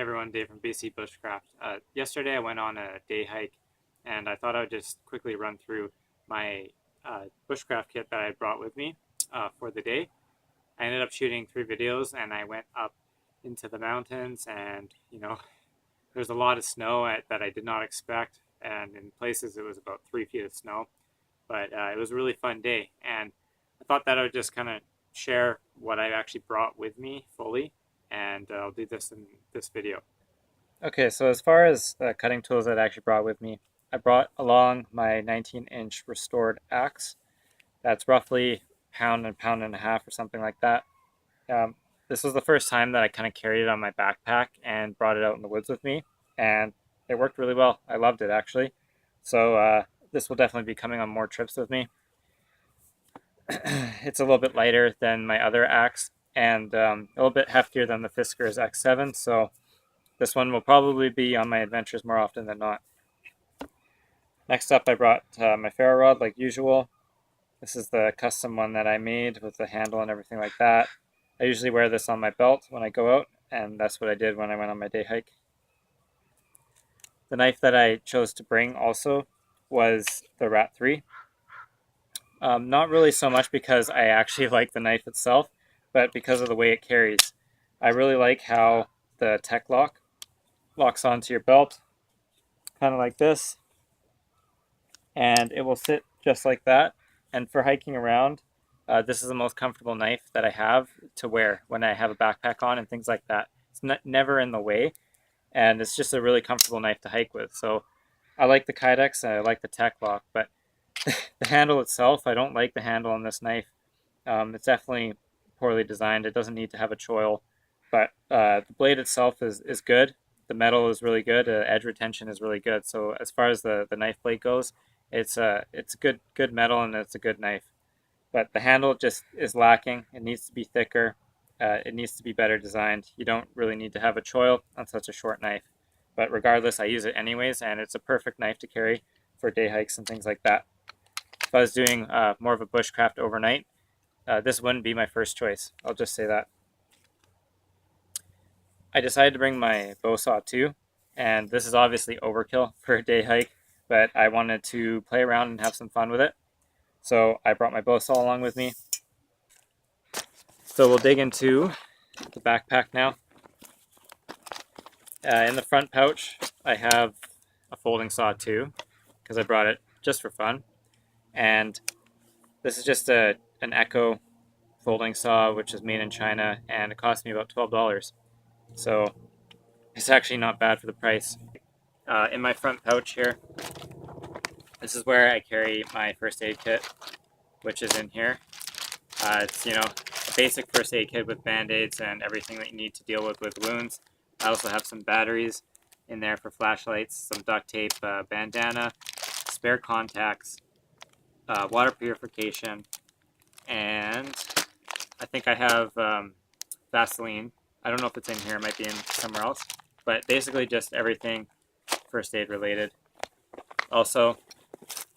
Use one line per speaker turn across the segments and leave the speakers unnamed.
Everyone, Dave from BC Bushcraft. Yesterday I went on a day hike, and I thought I would just quickly run through my bushcraft kit that I brought with me for the day. I ended up shooting 3 videos, and I went up into the mountains, and there's a lot of snow that I did not expect, and in places it was about 3 feet of snow. But it was a really fun day, and I thought that I would just kind of share what I actually brought with me fully, and I'll do this in this video. Okay, so as far as the cutting tools that I actually brought with me, I brought along my 19-inch restored axe. That's roughly a pound and a half or something like that. This was the first time that I kind of carried it on my backpack and brought it out in the woods with me, and it worked really well. I loved it, actually. So this will definitely be coming on more trips with me. It's a little bit lighter than my other axe, and a little bit heftier than the Fisker's X7, so this one will probably be on my adventures more often than not. Next up, I brought my ferro rod like usual. This is the custom one that I made with the handle and everything like that. I usually wear this on my belt when I go out, and that's what I did when I went on my day hike. The knife that I chose to bring also was the Rat 3. Not really so much because I actually like the knife itself, but because of the way it carries. I really like how the tech lock locks onto your belt, kind of like this, and it will sit just like that. And for hiking around, this is the most comfortable knife that I have to wear when I have a backpack on and things like that. It's never in the way, and it's just a really comfortable knife to hike with. So I like the Kydex and I like the tech lock, but the handle itself, I don't like the handle on this knife. It's definitely poorly designed. It doesn't need to have a choil, but the blade itself is good. The metal is really good. Edge retention is really good. So as far as the knife blade goes, it's good metal, and it's a good knife. But the handle just is lacking. It needs to be thicker. It needs to be better designed. You don't really need to have a choil on such a short knife. But regardless, I use it anyways, and it's a perfect knife to carry for day hikes and things like that. If I was doing more of a bushcraft overnight, this wouldn't be my first choice. I'll just say that. I decided to bring my bow saw too, and this is obviously overkill for a day hike, but I wanted to play around and have some fun with it. So I brought my bow saw along with me. So we'll dig into the backpack now. In the front pouch, I have a folding saw too, because I brought it just for fun. And this is just an Echo folding saw, which is made in China, and it cost me about $12. So it's actually not bad for the price. In my front pouch here, this is where I carry my first aid kit, which is in here. It's a basic first aid kit with band-aids and everything that you need to deal with wounds. I also have some batteries in there for flashlights, some duct tape, bandana, spare contacts, water purification, and I think I have Vaseline. I don't know if it's in here, it might be in somewhere else, but basically just everything first aid related. Also,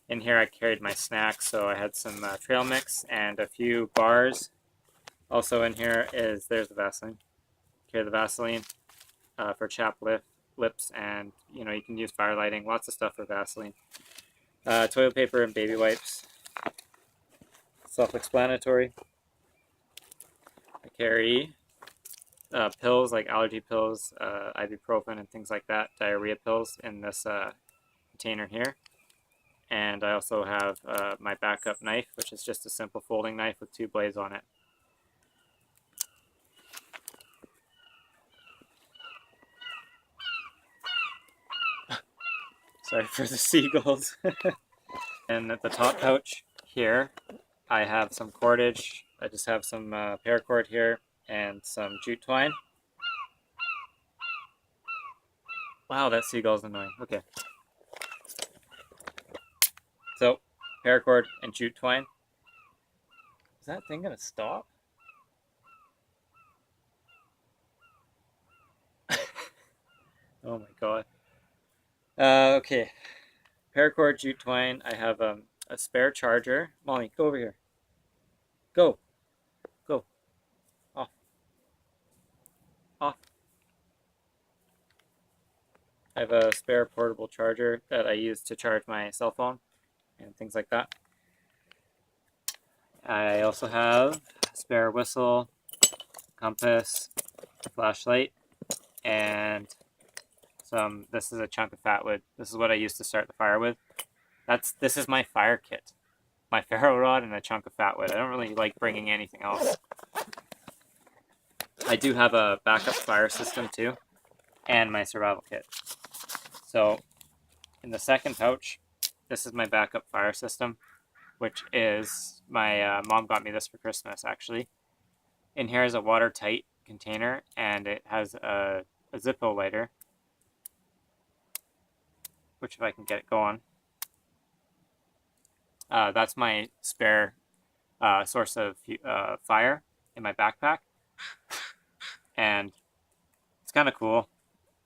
in here I carried my snacks, so I had some trail mix and a few bars. Also in here there's the Vaseline. Carry the Vaseline for chapped lips, and you can use fire lighting, lots of stuff for Vaseline. Toilet paper and baby wipes. Self-explanatory. I carry pills like allergy pills, ibuprofen, and things like that, diarrhea pills in this container here. And I also have my backup knife, which is just a simple folding knife with 2 blades on it. Sorry for the seagulls. And at the top pouch here, I have some cordage. I just have some paracord here and some jute twine. Wow, that seagull's annoying. Okay. So, paracord and jute twine. Is that thing gonna stop? Oh my god. Okay. Paracord, jute twine. I have a spare charger. Molly, go over here. Go. Go. Off. Off. I have a spare portable charger that I use to charge my cell phone and things like that. I also have a spare whistle, compass, flashlight, and this is a chunk of fat wood. This is what I used to start the fire with. This is my fire kit. My ferro rod and a chunk of fat wood. I don't really like bringing anything else. I do have a backup fire system too, and my survival kit. So in the second pouch, this is my backup fire system, which is my mom got me this for Christmas actually. In here is a watertight container, and it has a Zippo lighter, which if I can get it going, that's my spare source of fire in my backpack, and it's kind of cool.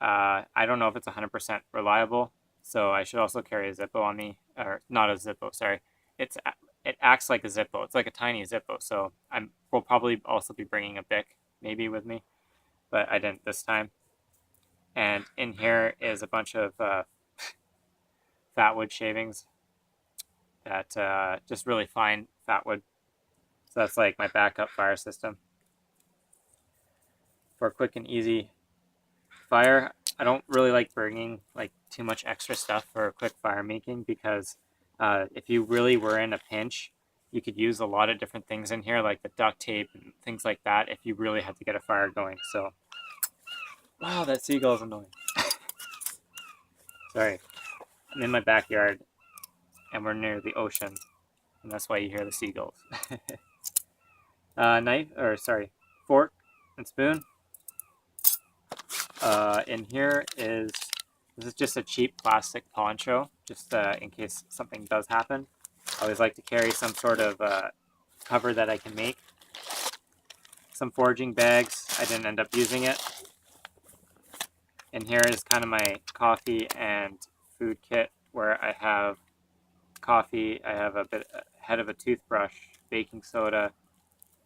I don't know if it's 100% reliable, so I should also carry a Zippo on me, or not a Zippo, sorry. It acts like a Zippo. It's like a tiny Zippo, so will probably also be bringing a Bic maybe with me, but I didn't this time. And in here is a bunch of fat wood shavings, that just really fine fat wood. So that's like my backup fire system. For a quick and easy fire, I don't really like bringing like too much extra stuff for quick fire making, because if you really were in a pinch, you could use a lot of different things in here, like the duct tape and things like that, if you really had to get a fire going. So, wow, that seagull is annoying. Sorry, I'm in my backyard, and we're near the ocean, and that's why you hear the seagulls. Fork and spoon. In here this is just a cheap plastic poncho, just in case something does happen. I always like to carry some sort of cover that I can make. Some foraging bags. I didn't end up using it. In here is kind of my coffee and food kit, where I have coffee, I have a head of a toothbrush, baking soda,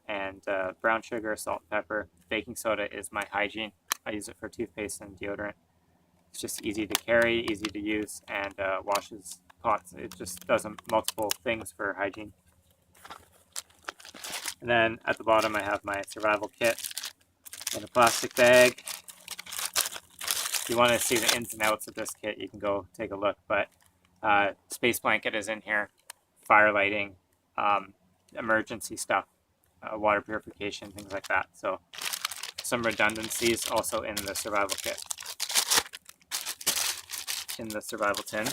and brown sugar, salt, and pepper. Baking soda is my hygiene. I use it for toothpaste and deodorant. It's just easy to carry, easy to use, and washes pots. It just does multiple things for hygiene. And then at the bottom I have my survival kit in a plastic bag. If you want to see the ins and outs of this kit, you can go take a look. But space blanket is in here, fire lighting, emergency stuff, water purification, things like that. So some redundancies also in the survival kit, in the survival tin.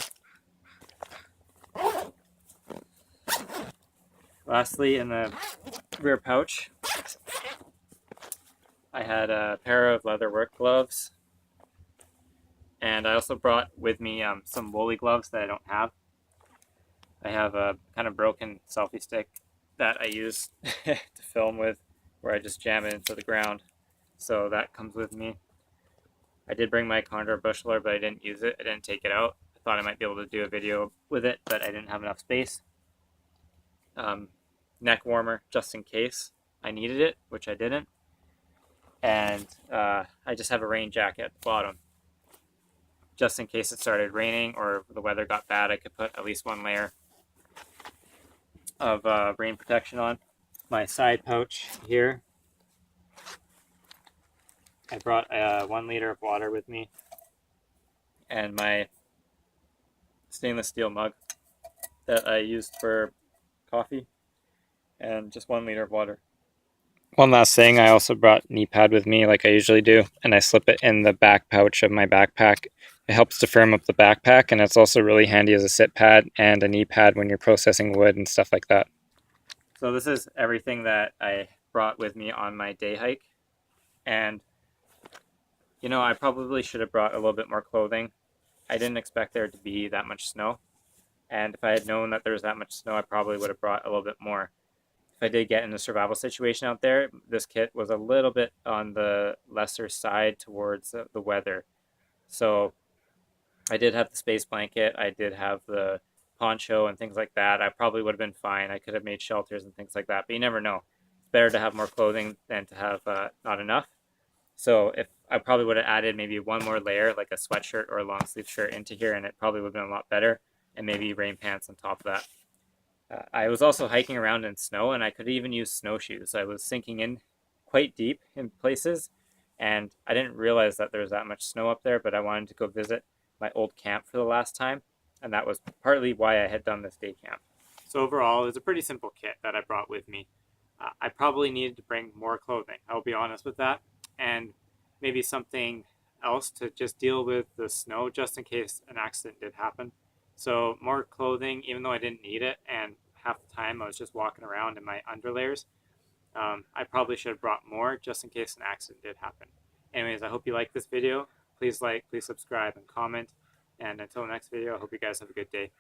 Lastly, in the rear pouch, I had a pair of leather work gloves, and I also brought with me some woolly gloves that I don't have. I have a kind of broken selfie stick that I use to film with, where I just jam it into the ground. So that comes with me. I did bring my condor bushler, but I didn't use it. I didn't take it out. I thought I might be able to do a video with it, but I didn't have enough space. Neck warmer, just in case I needed it, which I didn't. And I just have a rain jacket at the bottom, just in case it started raining or the weather got bad. I could put at least one layer of rain protection on. My side pouch here, I brought 1 liter of water with me, and my stainless steel mug that I used for coffee, and just 1 liter of water. One last thing, I also brought knee pad with me like I usually do, and I slip it in the back pouch of my backpack. It helps to firm up the backpack, and it's also really handy as a sit pad and a knee pad when you're processing wood and stuff like that. So this is everything that I brought with me on my day hike. And you know, I probably should have brought a little bit more clothing. I didn't expect there to be that much snow, and if I had known that there was that much snow, I probably would have brought a little bit more. If I did get in a survival situation out there, this kit was a little bit on the lesser side towards the weather. So I did have the space blanket, I did have the poncho and things like that. I probably would have been fine. I could have made shelters and things like that, but you never know. It's better to have more clothing than to have not enough. So if I probably would have added maybe one more layer, like a sweatshirt or a long sleeve shirt into here, and it probably would have been a lot better, and maybe rain pants on top of that. I was also hiking around in snow, and I could even use snowshoes. I was sinking in quite deep in places, and I didn't realize that there was that much snow up there, but I wanted to go visit my old camp for the last time, and that was partly why I had done this day camp. So overall, it was a pretty simple kit that I brought with me. I probably needed to bring more clothing, I'll be honest with that, and maybe something else to just deal with the snow just in case an accident did happen. So more clothing, even though I didn't need it, and half the time I was just walking around in my underlayers. I probably should have brought more just in case an accident did happen. Anyways, I hope you like this video. Please like, please subscribe, and comment. And until the next video, I hope you guys have a good day.